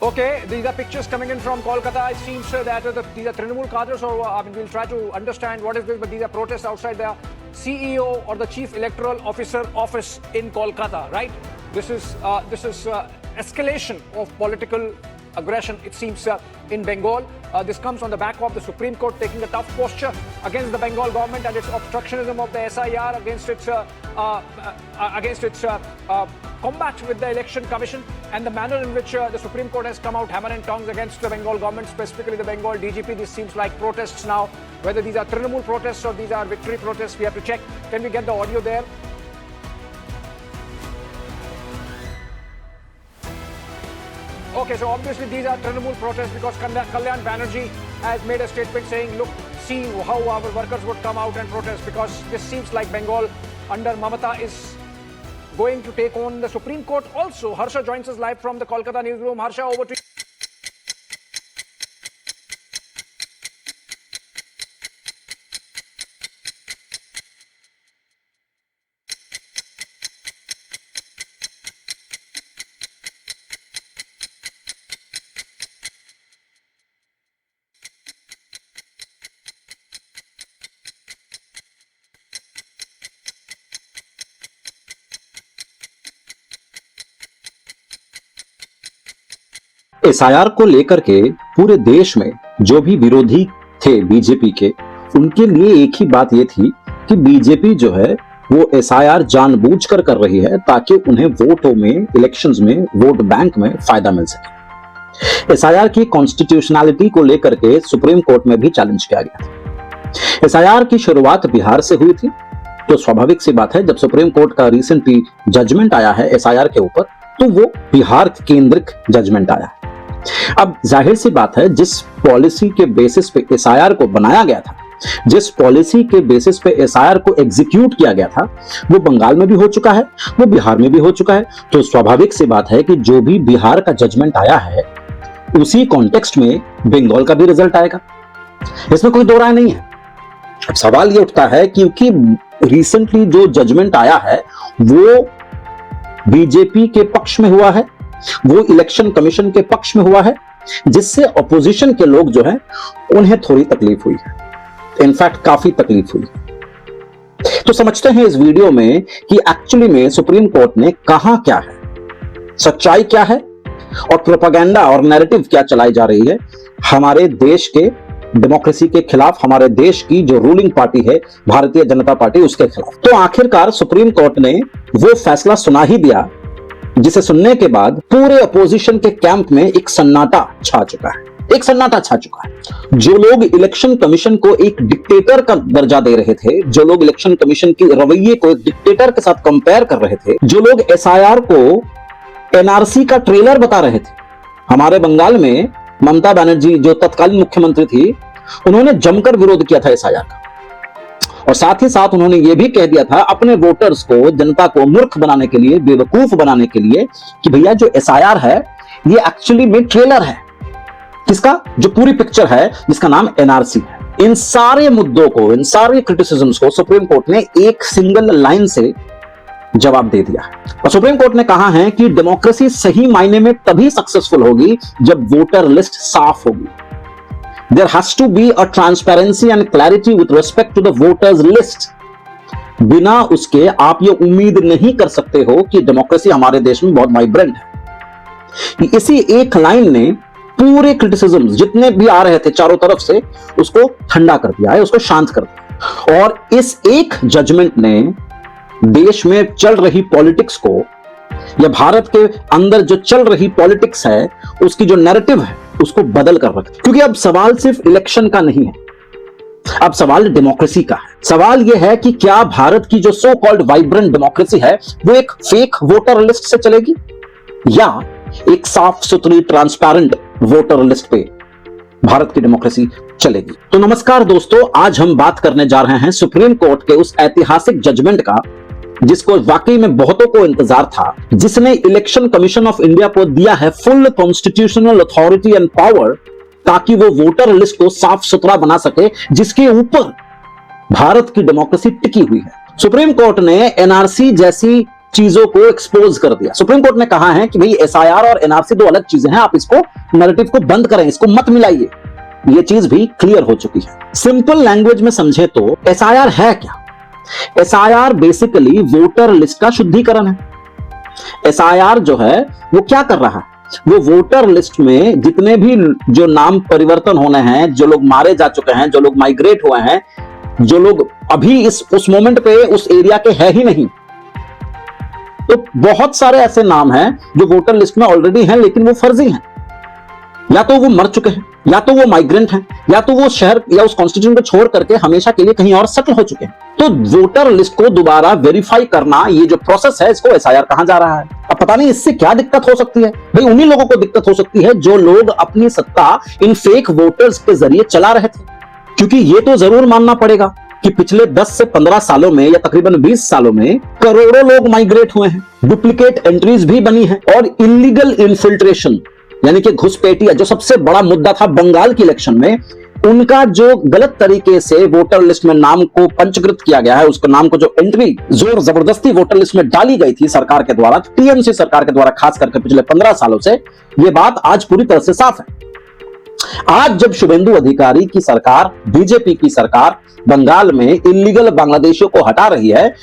Okay, these are pictures coming in from Kolkata. It seems that these are Trinamool cadres, or we'll try to understand what is this, but these are protests outside the CEO or the Chief Electoral Officer office in Kolkata, right? This is escalation of political aggression, it seems, in Bengal. This comes on the back of the Supreme Court taking a tough posture against the Bengal government and its obstructionism of the SIR, against its combat with the Election Commission, and the manner in which the Supreme Court has come out hammer and tongs against the Bengal government, specifically the Bengal DGP. This seems like protests now. Whether these are Trinamool protests or these are victory protests, we have to check. Can we get the audio there? Okay, so obviously these are Trinamool protests because Kalyan Banerjee has made a statement saying, look, see how our workers would come out and protest, because this seems like Bengal under Mamata is going to take on the Supreme Court also. Harsha joins us live from the Kolkata newsroom. Harsha, over to you. SIR को लेकर के पूरे देश में जो भी विरोधी थे बीजेपी के, उनके लिए एक ही बात ये थी कि बीजेपी जो है वो एसआईआर जानबूझकर कर रही है ताकि उन्हें वोटों में, इलेक्शंस में, वोट बैंक में फायदा मिल सके। एसआईआर की कॉन्स्टिट्यूशनैलिटी को लेकर के सुप्रीम कोर्ट में भी चैलेंज किया गया था। एसआईआर की शुरुआत बिहार से हुई थी, तो स्वाभाविक सी बात है जब सुप्रीम कोर्ट का रिसेंटली जजमेंट आया है एसआईआर के ऊपर, तो वो बिहार केंद्रित जजमेंट आया है। अब जाहिर सी बात है, जिस पॉलिसी के बेसिस पे एसआईआर को बनाया गया था, जिस पॉलिसी के बेसिस पे एसआईआर को एग्जीक्यूट किया गया था, वो बंगाल में भी हो चुका है, वो बिहार में भी हो चुका है। तो स्वाभाविक सी बात है कि जो भी बिहार का जजमेंट आया है, उसी कॉन्टेक्स्ट में बंगाल का भी रिजल्ट आएगा, इसमें कोई दो राय नहीं है। अब सवाल ये उठता है क्योंकि रिसेंटली जो जजमेंट आया है वो बीजेपी के पक्ष में हुआ है, वो इलेक्शन कमीशन के पक्ष में हुआ है, जिससे ऑपोजिशन के लोग जो हैं उन्हें थोड़ी तकलीफ हुई है, इनफैक्ट काफी तकलीफ हुई। तो समझते हैं इस वीडियो में कि एक्चुअली में सुप्रीम कोर्ट ने कहा क्या है, सच्चाई क्या है और प्रोपेगेंडा और नैरेटिव क्या चलाई जा रही है हमारे देश के डेमोक्रेसी के खिलाफ, हमारे देश की जो रूलिंग पार्टी है भारतीय जनता पार्टी, उसके खिलाफ। तो आखिरकार सुप्रीम कोर्ट ने वो फैसला सुना ही दिया जिसे सुनने के बाद पूरे अपोजिशन के कैंप में एक सन्नाटा छा चुका है, एक सन्नाटा छा चुका है। जो लोग इलेक्शन कमीशन को एक डिक्टेटर का दर्जा दे रहे थे, जो लोग इलेक्शन कमीशन की रवैये को एक डिक्टेटर के साथ कंपेयर कर रहे थे, जो लोग एसआईआर को एनआरसी का ट्रेलर बता रहे थे, हमारे बंगाल में ममता बनर्जी जो तत्कालीन मुख्यमंत्री थी, उन्होंने जमकर विरोध किया था एसआईआर का, और साथ ही साथ उन्होंने यह भी कह दिया था अपने वोटर्स को, जनता को मूर्ख बनाने के लिए, बेवकूफ बनाने के लिए, कि भैया जो एसआईआर है ये एक्चुअली में ट्रेलर है, किसका, जो पूरी पिक्चर है जिसका नाम एनआरसी है। इन सारे मुद्दों को, इन सारे क्रिटिसिज्म्स को सुप्रीम कोर्ट ने एक सिंगल लाइन से जवाब दे दिया है। और सुप्रीम कोर्ट ने कहा है कि डेमोक्रेसी सही मायने में तभी सक्सेसफुल होगी जब वोटर लिस्ट साफ होगी। There has to be a transparency and clarity with respect to the voters list. बिना उसके आप ये उम्मीद नहीं कर सकते हो कि डेमोक्रेसी हमारे देश में बहुत वाइब्रेंट है। इसी एक लाइन ने पूरे क्रिटिसिज्म जितने भी आ रहे थे चारों तरफ से, उसको ठंडा कर दिया है, उसको शांत कर दिया। और इस एक जजमेंट ने देश में चल रही पॉलिटिक्स को, या भारत के अंदर जो चल रही पॉलिटिक्स है उसकी जो नैरेटिव है उसको बदल कर रखा। क्योंकि अब सवाल सिर्फ इलेक्शन का नहीं है, अब सवाल डेमोक्रेसी का है। सवाल यह है कि क्या भारत की जो सो कॉल्ड वाइब्रेंट डेमोक्रेसी है वो एक फेक वोटर लिस्ट से चलेगी या एक साफ सुथरी ट्रांसपेरेंट वोटर लिस्ट पे भारत की डेमोक्रेसी चलेगी। तो नमस्कार दोस्तों, आज हम बात करने जा रहे हैं सुप्रीम कोर्ट के उस ऐतिहासिक जजमेंट का जिसको वाकई में बहुतों को इंतजार था, जिसने इलेक्शन कमीशन ऑफ इंडिया को दिया है full constitutional authority and power ताकि वो वोटर लिस्ट को साफ सुथरा बना सके, जिसके ऊपर भारत की डेमोक्रेसी टिकी हुई है। सुप्रीम कोर्ट ने एनआरसी जैसी चीजों को एक्सपोज कर दिया। सुप्रीम कोर्ट ने कहा है कि भाई एसआईआर और एनआरसी दो अलग चीजें हैं, आप इसको नैरेटिव को बंद करें, इसको मत मिलाइए। ये चीज भी क्लियर हो चुकी है। सिंपल लैंग्वेज में समझे तो एसआईआर है क्या? एसआईआर बेसिकली वोटर लिस्ट का शुद्धिकरण है। एसआईआर जो है वो क्या कर रहा है? वो वोटर लिस्ट में जितने भी जो नाम परिवर्तन होने हैं, जो लोग मारे जा चुके हैं, जो लोग माइग्रेट हुए हैं, जो लोग अभी उस मोमेंट पे उस एरिया के है ही नहीं, तो बहुत सारे ऐसे नाम हैं जो वोटर लिस्ट में ऑलरेडी हैं लेकिन वो फर्जी हैं। या तो वो मर चुके हैं, या तो वो माइग्रेंट हैं, या तो वो शहर या उस कॉन्स्टिट्यूशन को छोड़ करके हमेशा के लिए कहीं और सेटल हो चुके हैं। तो वोटर लिस्ट को दोबारा वेरीफाई करना, ये जो प्रोसेस है, इसको एसआईआर कहा जा रहा है। अब पता नहीं इससे क्या दिक्कत हो सकती है। भाई उन्हीं लोगों को दिक्कत हो सकती है जो लोग अपनी सत्ता इन फेक वोटर्स के जरिए चला रहे थे। क्योंकि ये तो जरूर मानना पड़ेगा कि पिछले 10 से 15 सालों में या तकरीबन 20 सालों में करोड़ों लोग माइग्रेट हुए हैं, डुप्लीकेट एंट्रीज भी बनी है, और इलीगल इन्फिल्ट्रेशन यानी कि घुसपैठिया, जो सबसे बड़ा मुद्दा था बंगाल की इलेक्शन में, उनका जो गलत तरीके से वोटर लिस्ट में नाम को पंजीकृत किया गया है, उसके नाम को जो एंट्री जोर जबरदस्ती वोटर लिस्ट में डाली गई थी सरकार के द्वारा, टीएमसी सरकार के द्वारा, खास करके पिछले 15 सालों से, ये बात आज पूरी तरह से साफ है। आज जब शुभेंदु अधिकारी की सरकार, बीजेपी की सरकार बंगाल में इलीगल बांग्लादेशियों को हटा रही है,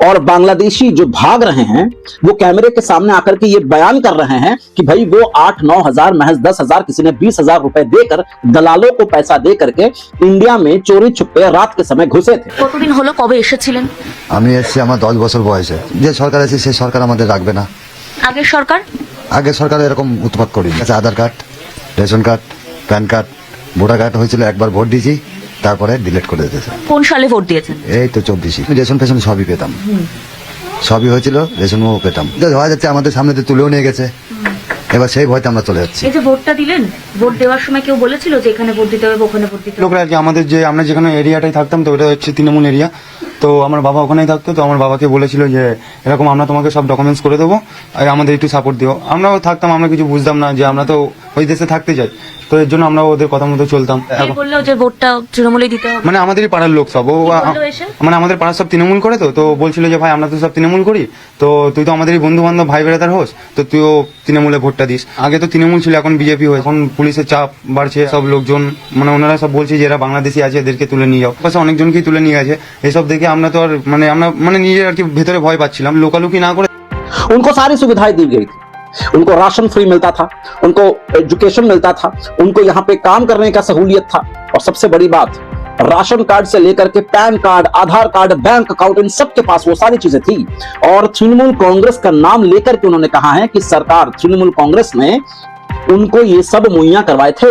और बांग्लादेशी जो भाग रहे हैं वो कैमरे के सामने आकर के ये बयान कर रहे हैं कि भाई वो 8-9 हजार, महज 10 हजार, किसी ने 20 हजार रुपए देकर, दलालों को पैसा दे करके इंडिया में चोरी छुपे रात के समय घुसे थे। কতদিন হলো, কবে এসেছিলেন? আমি এসেছি আমার 10 বছর বয়সে। যে সরকার আছে সেই সরকার আমাদের রাখবে না। আগের সরকার সরকার এরকম উৎপাত করি। Aadhaar card, ration card, PAN card, voter card হয়েছিল, একবার ভোট দিয়েছি, তারপরে ডিলিট করে দিয়েছে। কোন সালে ভোট দিয়েছেন? এই তো 24। রেশন ফেশন সবই পেতাম, সবই হয়েছিল, রেশনও পেতাম। হওয়া যাচ্ছে আমাদের সামনে তো তুলেও নিয়ে গেছে, এবার সেই ভয়তে আমরা চলে যাচ্ছি। এই যে ভোটটা দিলেন, ভোট দেওয়ার সময় কেউ বলেছিল যে এখানে ভোট দিতে হবে, ওখানে ভোট দিতে হবে? লোকরা আর কি, আমাদের যে আমরা যেখানে এরিয়াটাই থাকতাম, তো ওটা হচ্ছে তৃণমূল এরিয়া, তো আমার বাবা ওখানেই থাকতো, তো আমার বাবাকে বলেছিল যে এরকম আমরা তোমাকে সব ডকুমেন্টস করে দেবো, আর আমাদের একটু সাপোর্ট দিও। আমরাও থাকতাম, আমরা কিছু বুঝতাম না যে আমরা তো ওই দেশে থাকতে চাই, তো এর জন্য আমরা ওদের কথা মতো চলতাম। কে বললো যে ভোটটা তৃণমূলেই দিতে হবে? মানে আমাদেরই পাড়ার লোক সব, বললো এসে? মানে আমাদের পাড়ার সব তৃণমূল করে, তো বলছিল যে ভাই আমরা তো সব তৃণমূল করি, তো তুই তো আমাদেরই বন্ধু বান্ধব, ভাই বেড়াদার হোস, তো তুইও তৃণমূলে ভোটটা দিস। আগে তো তৃণমূল ছিল, এখন বিজেপি হয়েছে। এখন পুলিশের চাপ বাড়ছে, সব লোকজন মানে ওনারা সব বলছে যে এরা বাংলাদেশি আছে, এদেরকে তুলে নিয়ে যাও। পাশে অনেকজনকেই তুলে নিয়ে গেছে। এসব দেখে আমরা তো আর আমরা নিজের আর কি ভেতরে ভয় পাচ্ছিলাম। লোকালুকি না করে उनको सारी सुविधाएं दी गई थी, उनको राशन फ्री मिलता था, उनको एजुकेशन मिलता था, उनको यहाँ पे काम करने का सहूलियत था, और सबसे बड़ी बात, राशन कार्ड से लेकर के पैन कार्ड, आधार कार्ड, बैंक अकाउंट, इन सब के पास वो सारी चीजें थी। और तृणमूल कांग्रेस का नाम लेकर के उन्होंने कहा है कि सरकार, तृणमूल कांग्रेस ने उनको ये सब मुहैया करवाए थे।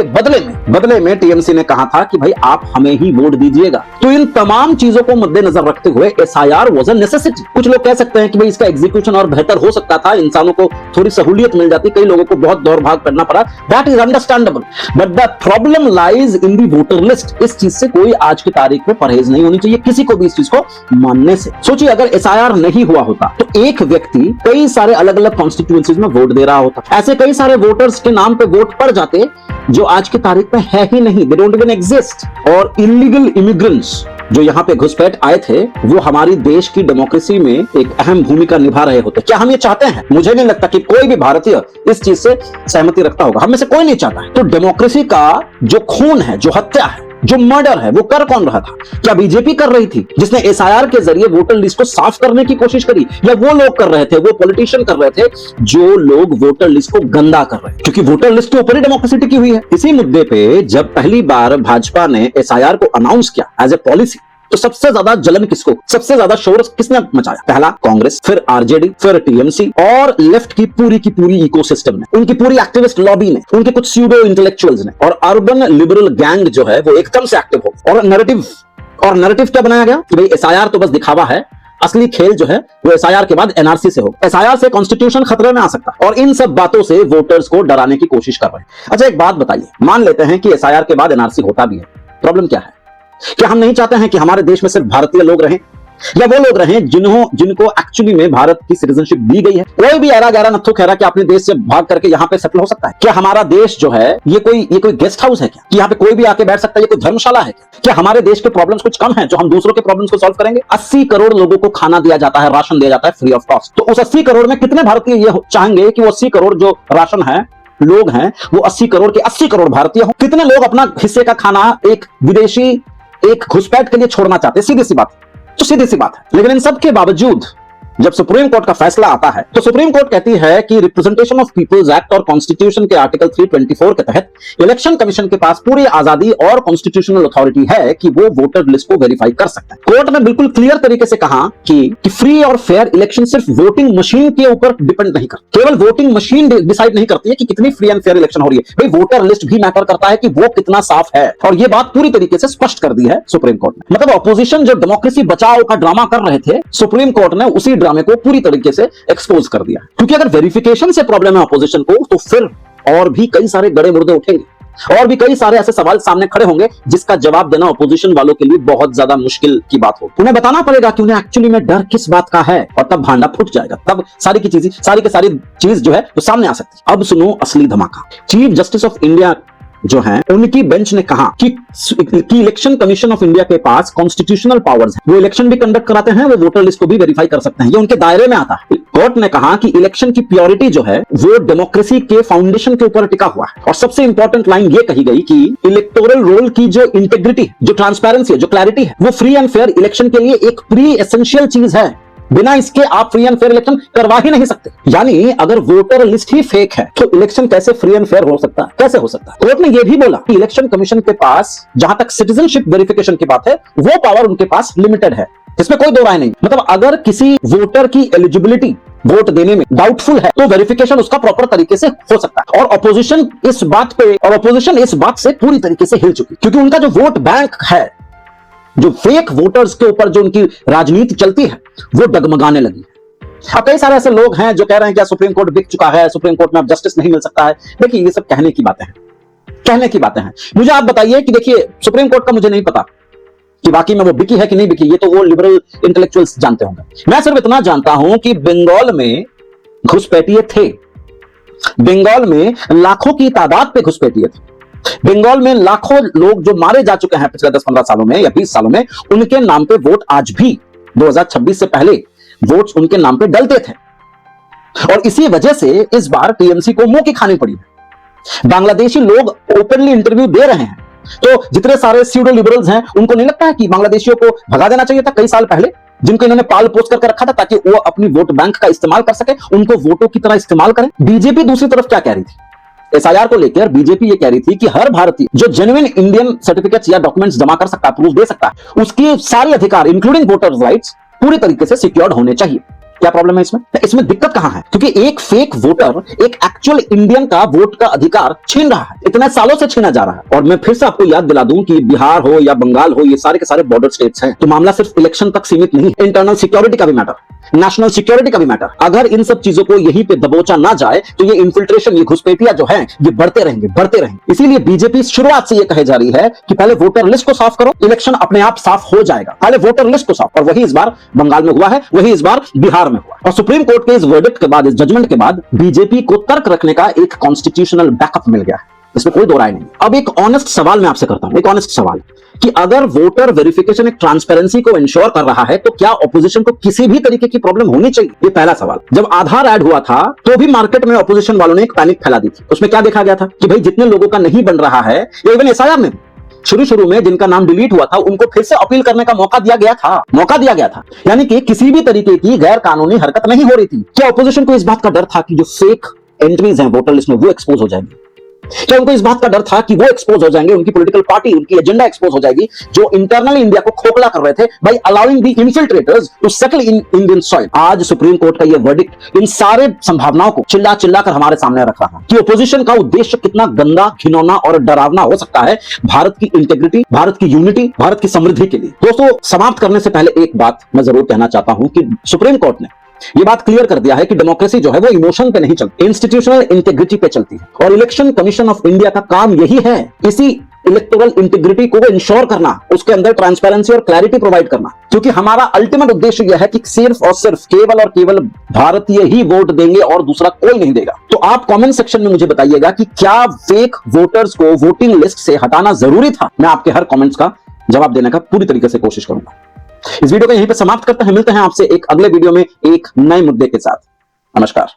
बदले में टीएमसी ने कहा था कि भाई आप हमें ही वोट दीजिएगा। तो इन तमाम चीजों को मद्देनजर रखते हुए एसआईआर वाज अ नेसेसिटी। कुछ लोग कह सकते हैं कि भाई इसका एग्जीक्यूशन और बेहतर हो सकता था, इंसानों को थोड़ी सहूलियत मिल जाती, कई लोगों को बहुत दौड़ भाग करना पड़ा, that is understandable, but the problem lies in the voter list. इस चीज से कोई आज की तारीख में परहेज नहीं होनी चाहिए किसी को भी इस चीज को मानने से। सोचिए अगर एसआईआर नहीं हुआ होता तो एक व्यक्ति कई सारे अलग अलग कॉन्स्टिट्यूएंसीज में वोट दे रहा होता, ऐसे कई सारे वोटर्स के नाम पे वोट पड़ जाते जो आज की तारीख में है ही नहीं, दे डोंट इवन एग्जिस्ट। और इलीगल इमिग्रेंट्स जो यहाँ पे घुसपैठ आए थे, वो हमारी देश की डेमोक्रेसी में एक अहम भूमिका निभा रहे होते। क्या हम ये चाहते हैं? मुझे नहीं लगता कि कोई भी भारतीय इस चीज से सहमति रखता होगा, हम में से कोई नहीं चाहता है। तो डेमोक्रेसी का जो खून है, जो हत्या है, जो मर्डर है, वो कर कौन रहा था? क्या बीजेपी कर रही थी जिसने एसआईआर के जरिए वोटर लिस्ट को साफ करने की कोशिश करी, या वो लोग कर रहे थे, वो पॉलिटिशियन कर रहे थे जो लोग वोटर लिस्ट को गंदा कर रहे हैं? क्योंकि वोटर लिस्ट के ऊपर ही डेमोक्रेसी टिकी हुई है। इसी मुद्दे पे जब पहली बार भाजपा ने एसआईआर को अनाउंस किया एज ए पॉलिसी, तो सबसे ज्यादा जलन किसको, सबसे ज्यादा शोर किसने मचाया? पहला कांग्रेस, फिर आरजेडी, फिर टीएमसी, और लेफ्ट की पूरी इकोसिस्टम ने, उनकी पूरी एक्टिविस्ट लॉबी ने, उनके कुछ स्यूडो इंटेलेक्चुअल्स ने, और अर्बन लिबरल गैंग जो है वो एकदम से एक्टिव हो। और नैरेटिव क्या बनाया गया कि भाई एसआईआर तो बस दिखावा है, असली खेल जो है वो एसआईआर के बाद एनआरसी से होगा, एसआईआर से कॉन्स्टिट्यूशन खतरे में आ सकता है, और इन सब बातों से वोटर्स को डराने की कोशिश कर रहे हैं। अच्छा एक बात बताइए, मान लेते हैं कि एसआईआर के बाद एनआरसी होता भी है, प्रॉब्लम क्या है? क्या हम नहीं चाहते हैं कि हमारे देश में सिर्फ भारतीय लोग रहें? या वो लोग रहे जिनको एक्चुअली में भारत की सिटीजनशिप दी गई है। कोई भी ऐरा गैरा नत्थु खैरा कि अपने देश से भाग करके यहाँ पे सेटल हो सकता है क्या? हमारा देश जो है ये कोई गेस्ट हाउस है क्या कि यहाँ पे कोई भी आके बैठ सकता है? ये कोई धर्मशाला है क्या हमारे देश के प्रॉब्लम्स कुछ कम है जो हम दूसरों के प्रॉब्लम्स को सॉल्व करेंगे? 80 करोड़ लोगों को खाना दिया जाता है, राशन दिया जाता है फ्री ऑफ कॉस्ट। तो उस 80 करोड़ में कितने भारतीय ये चाहेंगे कि वो 80 करोड़ जो राशन है लोग हैं वो 80 करोड़ के 80 करोड़ भारतीय हो? कितने लोग अपना हिस्से का खाना एक विदेशी एक घुसपैठ के लिए छोड़ना चाहते हैं? सीधी सी बात, तो सीधी सी बात है। लेकिन इन सब के बावजूद जब सुप्रीम कोर्ट का फैसला आता है तो सुप्रीम कोर्ट कहती है कि रिप्रेजेंटेशन ऑफ पीपल्स एक्ट और कॉन्स्टिट्यूशन के आर्टिकल 324 के तहत इलेक्शन कमीशन के पास पूरी आजादी और कॉन्स्टिट्यूशनल अथॉरिटी है कि वो वोटर लिस्ट को वेरीफाई कर सकता है। कोर्ट ने बिल्कुल क्लियर तरीके से कहा कि फ्री और फेयर इलेक्शन सिर्फ वोटिंग मशीन के ऊपर डिपेंड नहीं करती। केवल वोटिंग मशीन डिसाइड नहीं करती है कि कितनी फ्री एंड फेयर इलेक्शन हो रही है, भाई वोटर लिस्ट भी मैटर करता है कि वो कितना साफ है। और ये बात पूरी तरीके से स्पष्ट कर दी है सुप्रीम कोर्ट ने। मतलब अपोजिशन जो डेमोक्रेसी बचाओ का ड्रामा कर रहे थे, सुप्रीम कोर्ट ने उसी ड्रामे को पूरी तरीके से एक्सपोज कर दिया। क्योंकि अगर वेरिफिकेशन से प्रॉब्लम है अपोजिशन को तो फिर और भी कई सारे गड़े मुर्दे उठेंगे और भी कई सारे ऐसे सवाल सामने खड़े होंगे जिसका जवाब देना अपोजिशन वालों के लिए बहुत ज्यादा मुश्किल की बात हो। उन्हें बताना पड़ेगा कि उन्हें एक्चुअली में डर किस बात का है और तब भांडा फूट जाएगा, तब सारी की चीज जो है तो सामने आ सकती है। अब सुनो असली धमाका। चीफ जस्टिस ऑफ इंडिया जो हैं उनकी बेंच ने कहा कि इलेक्शन कमीशन ऑफ इंडिया के पास कॉन्स्टिट्यूशनल पावर्स हैं, वो इलेक्शन भी कंडक्ट कराते हैं, वो वोटर लिस्ट को भी वेरीफाई कर सकते हैं, ये उनके दायरे में आता है। कोर्ट ने कहा कि इलेक्शन की प्योरिटी जो है वो डेमोक्रेसी के फाउंडेशन के ऊपर टिका हुआ है। और सबसे इंपॉर्टेंट लाइन ये कही गई कि इलेक्टोरल रोल की जो इंटेग्रिटी, जो ट्रांसपेरेंसी है, जो क्लैरिटी है, वो फ्री एंड फेयर इलेक्शन के लिए एक प्री एसेंशियल चीज है। बिना इसके आप फ्री एंड फेयर इलेक्शन करवा ही नहीं सकते। यानी अगर वोटर लिस्ट ही फेक है तो इलेक्शन कैसे फ्री एंड फेयर हो सकता है? कैसे हो सकता है? कोर्ट ने यह भी बोला कि इलेक्शन कमीशन के पास जहां तक सिटीजनशिप वेरिफिकेशन की बात है वो पावर उनके पास लिमिटेड है, इसमें कोई दो राय नहीं। मतलब अगर किसी वोटर की एलिजिबिलिटी वोट देने में डाउटफुल है तो वेरिफिकेशन उसका प्रॉपर तरीके से हो सकता है। और अपोजिशन इस बात से पूरी तरीके से हिल चुकी, क्योंकि उनका जो वोट बैंक है, जो फेक वोटर्स के ऊपर जो उनकी राजनीति चलती है, वो डगमगाने लगी है। अब कई सारे ऐसे लोग हैं जो कह रहे हैं कि सुप्रीम कोर्ट बिक चुका है, सुप्रीम कोर्ट में अब जस्टिस नहीं मिल सकता है। देखिए ये सब कहने की बातें हैं। मुझे आप बताइए कि देखिए सुप्रीम कोर्ट का मुझे नहीं पता कि वाकई में वो बिकी है कि नहीं बिकी, ये तो वो लिबरल इंटेलेक्चुअल्स जानते होंगे। मैं सिर्फ इतना जानता हूं कि बंगाल में घुसपैठिए थे, बंगाल में लाखों की तादाद पे घुसपैठिए थे, बंगाल में लाखों लोग जो मारे जा चुके हैं पिछले 10-15 सालों में या 20 सालों में, उनके नाम पे वोट आज भी 2026 से पहले वोट्स उनके नाम पे डलते थे। और इसी वजह से इस बार टीएमसी को मुंह की खानी पड़ी है। बांग्लादेशी लोग ओपनली इंटरव्यू दे रहे हैं, तो जितने सारे स्यूडो लिबरल्स हैं उनको नहीं लगता है कि बांग्लादेशियों को भगा देना चाहिए था कई साल पहले, जिनको इन्होंने पाल पोस करके रखा था ताकि वो अपनी वोट बैंक का इस्तेमाल कर सके, उनको वोटों की तरह इस्तेमाल करें। बीजेपी दूसरी तरफ क्या कह रही थी? एसआईआर को लेकर बीजेपी ये कह रही थी कि हर भारतीय जो जेन्युइन इंडियन सर्टिफिकेट्स या डॉक्यूमेंट्स जमा कर सकता है, प्रूफ दे सकता है, उसके सारे अधिकार इंक्लूडिंग वोटर्स राइट्स पूरी तरीके से सिक्योर्ड होने चाहिए। क्या प्रॉब्लम है इसमें दिक्कत कहां है? क्योंकि एक फेक वोटर एक एक्चुअल इंडियन का वोट का अधिकार छीन रहा है, इतने सालों से छीना जा रहा है। और मैं फिर से आपको याद दिला दूं कि बिहार हो या बंगाल हो, ये सारे के सारे बॉर्डर स्टेट्स हैं, तो मामला सिर्फ इलेक्शन तक सीमित नहीं, इंटरनल सिक्योरिटी का भी मैटर, नेशनल सिक्योरिटी का भी मैटर। अगर इन सब चीजों को यहीं पे दबोचा ना जाए तो ये इन्फिल्ट्रेशन, ये घुसपैठिया जो है ये बढ़ते रहेंगे। इसीलिए बीजेपी शुरुआत से ये कहे जा रही है कि पहले वोटर लिस्ट को साफ करो, इलेक्शन अपने आप साफ हो जाएगा, पहले वोटर लिस्ट को साफ। और वही इस बार बंगाल में हुआ है, वही इस बार बिहार में हुआ। और सुप्रीम कोर्ट के इस वर्डिक्ट के बाद, इस जजमेंट के बाद बीजेपी को तर्क रखने का एक कॉन्स्टिट्यूशनल बैकअप मिल गया है, इसमें कोई दो राय नहीं। अब एक ऑनेस्ट सवाल मैं आपसे करता हूं, एक ऑनेस्ट सवाल कि अगर वोटर वेरिफिकेशन एक ट्रांसपेरेंसी को इंश्योर कर रहा है तो क्या ऑपोजिशन को किसी भी तरीके की प्रॉब्लम होनी चाहिए? ये पहला सवाल। जब आधार ऐड हुआ था तो भी मार्केट में ऑपोजिशन वालों ने एक पैनिक फैला दी थी। उसमें क्या देखा गया था कि भाई जितने लोगों का नहीं बन रहा है, या इवन एसआईआर में शुरू में जिनका नाम डिलीट हुआ था उनको फिर से अपील करने का मौका दिया गया था। यानी कि किसी भी तरीके की गैर कानूनी हरकत नहीं हो रही थी। क्या ऑपोजिशन को इस बात का डर था कि जो फेक एंट्रीज हैं वोटर लिस्ट में वो एक्सपोज हो जाएंगी? क्या उनको इस बात का डर था कि वो एक्सपोज हो जाएंगे, उनकी पॉलिटिकल पार्टी, उनकी एजेंडा एक्सपोज हो जाएगी, जो इंटरनली इंडिया को खोखला कर रहे थे by allowing the infiltrators to settle in Indian soil? आज सुप्रीम कोर्ट का ये वर्डिक्ट इन सारे संभावनाओं को चिल्ला कर हमारे सामने रख रहा है कि ऑपोजिशन का उद्देश्य कितना गंदा, घिनौना और डरावना हो सकता है भारत की इंटेग्रिटी, भारत की यूनिटी, भारत की समृद्धि के लिए। दोस्तों, समाप्त करने से पहले एक बात मैं जरूर कहना चाहता हूं कि सुप्रीम कोर्ट ने ये बात क्लियर कर दिया है कि डेमोक्रेसी जो है वो इमोशन पे नहीं चलती, इंस्टीट्यूशनल इंटेग्रिटी पे चलती है। और इलेक्शन कमीशन ऑफ इंडिया का काम यही है, इसी इलेक्टोरल इंटीग्रिटी को इंश्योर करना, उसके अंदर ट्रांसपेरेंसी और क्लैरिटी प्रोवाइड करना, क्योंकि हमारा अल्टीमेट उद्देश्य यह है कि सिर्फ और सिर्फ केवल और केवल भारतीय ही वोट देंगे और दूसरा कोई नहीं देगा। तो आप कमेंट सेक्शन में मुझे बताइएगा कि क्या फेक वोटर्स को वोटिंग लिस्ट से हटाना जरूरी था। मैं आपके हर कमेंट्स का जवाब देने का पूरी तरीके से कोशिश करूंगा। इस वीडियो को यहीं पर समाप्त करते हैं, मिलते हैं आपसे एक अगले वीडियो में एक नए मुद्दे के साथ। नमस्कार।